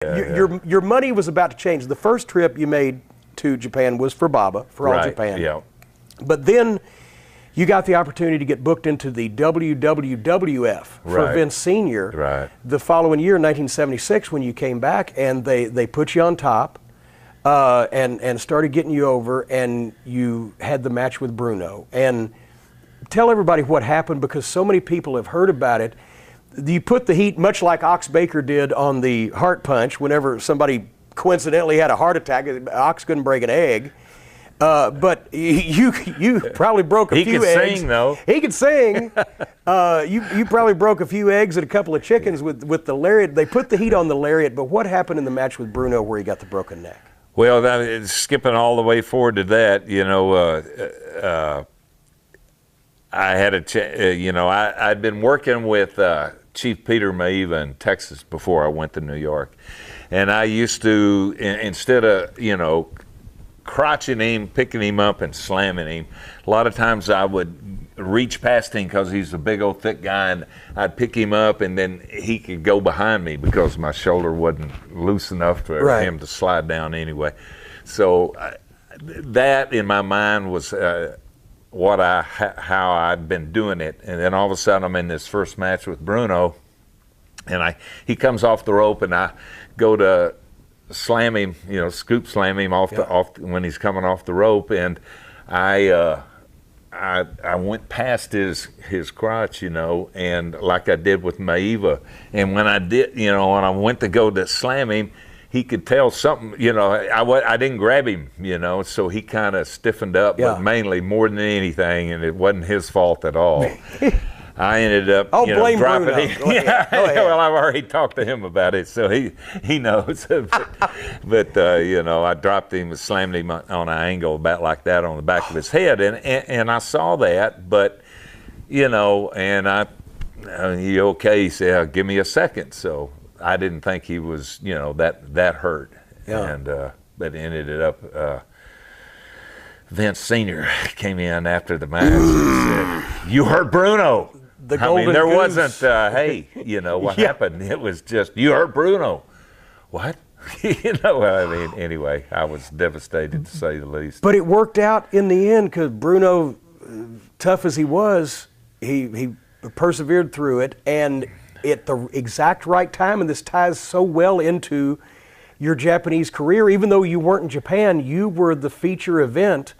Your money was about to change. The first trip you made to Japan was for Baba, for All Japan. Yeah. But then you got the opportunity to get booked into the WWWF for Vince Sr. The following year, 1976, when you came back, and they put you on top and started getting you over, and you had the match with Bruno. And tell everybody what happened, because so many people have heard about it. You put the heat, much like Ox Baker did on the Heart Punch, whenever somebody coincidentally had a heart attack. Ox couldn't break an egg. But you probably broke a few eggs. He could sing, though. He could sing. You probably broke a few eggs and a couple of chickens with the lariat. They put the heat on the lariat, but what happened in the match with Bruno where he got the broken neck? Well, skipping all the way forward to that, I had I'd been working with Chief Peter Maiva in Texas before I went to New York. And I used to, instead of, crotching him, picking him up and slamming him, a lot of times I would reach past him because he's a big old thick guy, and I'd pick him up and then he could go behind me because my shoulder wasn't loose enough for him to slide down anyway. So that in my mind was how I'd been doing it. And then all of a sudden I'm in this first match with Bruno, and he comes off the rope, and I go to slam him, scoop slam him off when he's coming off the rope, and I went past his crotch, and like I did with Maiva, and when I did, when I went to go to slam him, he could tell something, I didn't grab him, so he kind of stiffened up, but mainly more than anything, and it wasn't his fault at all. I ended up blame dropping Bruno. him. Go ahead. Well, I've already talked to him about it, so he knows. but I dropped him and slammed him on an angle about like that on the back of his head, and I saw that, but and he okay? He said, "Give me a second." So I didn't think he was that hurt, and but ended up. Vince Sr. came in after the match and said, "You hurt Bruno." There goose. wasn't, hey, what happened? It was just, "You hurt Bruno." What? Anyway, I was devastated to say the least. But it worked out in the end, because Bruno, tough as he was, he persevered through it, and at the exact right time, and this ties so well into your Japanese career. Even though you weren't in Japan, you were the feature event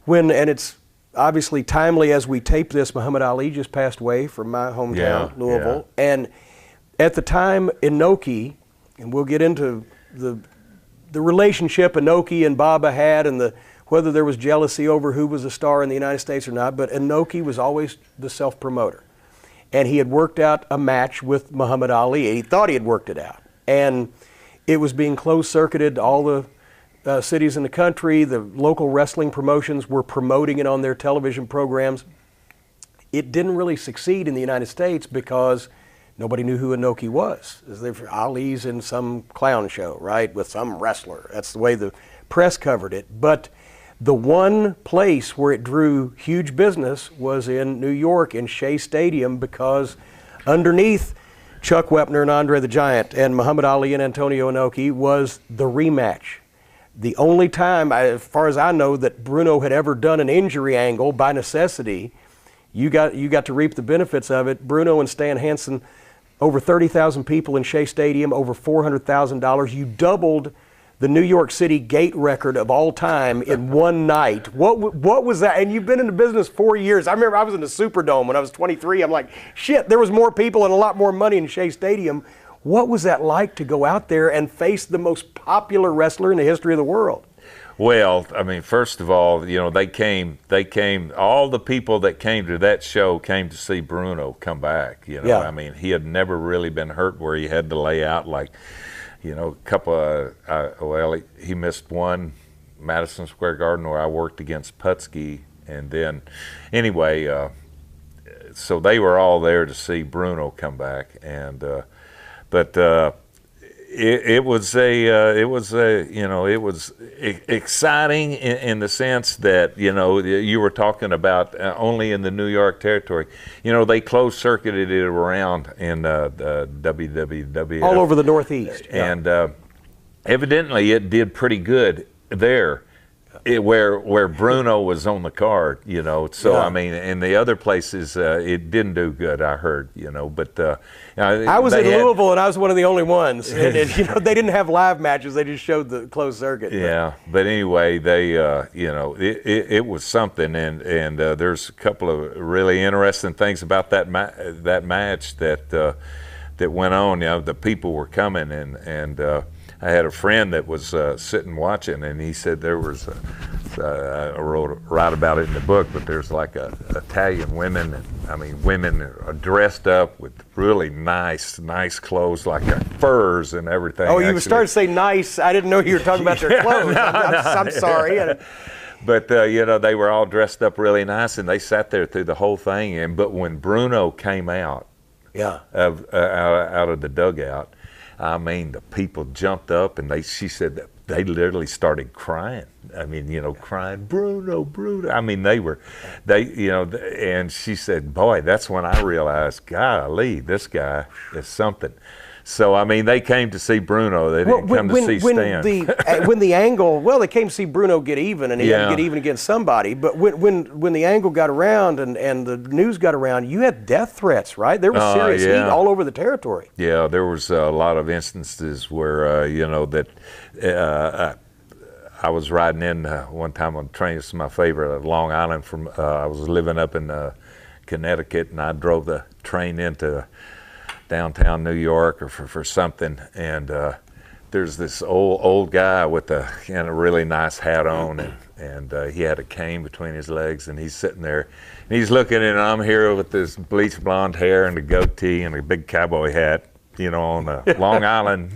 and it's obviously timely as we tape this. Muhammad Ali just passed away from my hometown, Louisville. And at the time, Inoki, and we'll get into the relationship Inoki and Baba had, and whether there was jealousy over who was a star in the United States or not, but Inoki was always the self-promoter. And he had worked out a match with Muhammad Ali. He thought he had worked it out. And it was being closed-circuited to all the cities in the country. The local wrestling promotions were promoting it on their television programs. It didn't really succeed in the United States because nobody knew who Inoki was. Ali's in some clown show, right, with some wrestler. That's the way the press covered it. But the one place where it drew huge business was in New York, in Shea Stadium, because underneath Chuck Wepner and Andre the Giant and Muhammad Ali and Antonio Inoki was the rematch. The only time, as far as I know, that Bruno had ever done an injury angle by necessity. You got to reap the benefits of it. Bruno and Stan Hansen, over 30,000 people in Shea Stadium, over $400,000. You doubled the New York City gate record of all time in one night. What was that? And you've been in the business 4 years. I remember I was in the Superdome when I was 23. I'm like, shit, there was more people and a lot more money in Shea Stadium. What was that like to go out there and face the most popular wrestler in the history of the world? Well, first of all, they came, all the people that came to that show came to see Bruno come back, He had never really been hurt where he had to lay out like, a couple of, he missed one, Madison Square Garden, where I worked against Putski, and then, anyway, so they were all there to see Bruno come back, and, but it was exciting in the sense that, you were talking about only in the New York territory. They closed circuited it around in the WWWF. All over the Northeast. And evidently it did pretty good there. Where Bruno was on the card, so I mean, in the other places it didn't do good. I heard, but I was in Louisville and I was one of the only ones. And they didn't have live matches; they just showed the closed circuit. Yeah, but anyway, they, it was something, and there's a couple of really interesting things about that match that went on. The people were coming, and I had a friend that was sitting watching, and he said there was, I write about it in the book, but there's like Italian women, women are dressed up with really nice clothes, like furs and everything. Oh, you started to say nice. I didn't know you were talking about their clothes. I'm sorry. But, they were all dressed up really nice, and they sat there through the whole thing. But when Bruno came out out of the dugout, the people jumped up, and she said that they literally started crying. Crying, Bruno. And she said, boy, that's when I realized, golly, this guy is something. So, they came to see Bruno. They didn't come to see Stan. When the Angle, they came to see Bruno get even, and he had to get even against somebody. But when the Angle got around and the news got around, you had death threats, right? There was serious heat all over the territory. Yeah, there was a lot of instances where, I was riding in one time on a train. This is my favorite, Long Island. I was living up in Connecticut, and I drove the train into downtown New York or for something, and there's this old guy with a really nice hat on, and he had a cane between his legs, and he's sitting there, and he's looking, and I'm here with this bleached blonde hair and a goatee and a big cowboy hat, on the Long Island,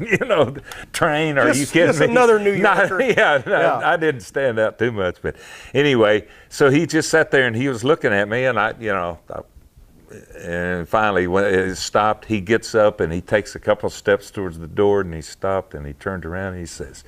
train. Are you kidding me? Another New Yorker. I didn't stand out too much, but anyway, so he just sat there and he was looking at me, and and finally, when it stopped, he gets up and he takes a couple steps towards the door, and he stopped and he turned around and he says,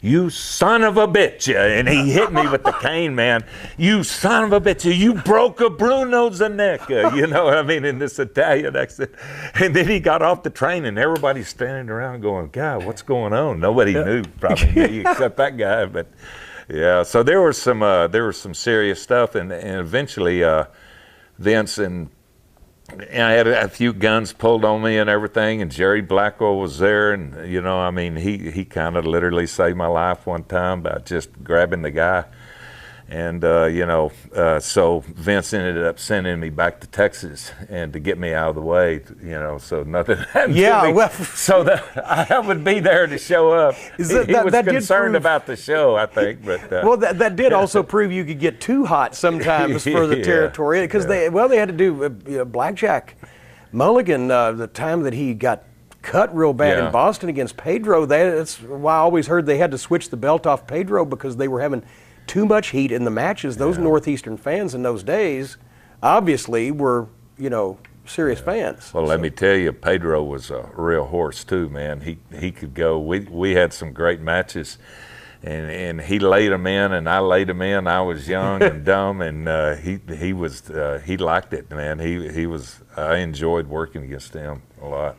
"You son of a bitch!" And he hit me with the cane, man. "You son of a bitch! You broke a Bruno's neck!" In this Italian accent. And then he got off the train, and everybody's standing around going, "God, what's going on?" Nobody knew, probably me, except that guy. But yeah, so there was some serious stuff, and eventually Vince and I had a few guns pulled on me and everything, and Jerry Blackwell was there, and he kind of literally saved my life one time by just grabbing the guy, and so Vince ended up sending me back to Texas and to get me out of the way, so nothing happened to me. Well, so that I would be there to show up. He was concerned about the show, I think, but that did also prove you could get too hot sometimes for the territory, because they had to do Blackjack Mulligan the time that he got cut real bad in Boston against Pedro. That's why I always heard they had to switch the belt off Pedro, because they were having too much heat in the matches. Those Northeastern fans in those days obviously were, serious fans. Well, let me tell you, Pedro was a real horse too, man. He could go. We had some great matches, and he laid them in, and I laid them in. I was young and dumb, and he liked it, man. I enjoyed working against him a lot.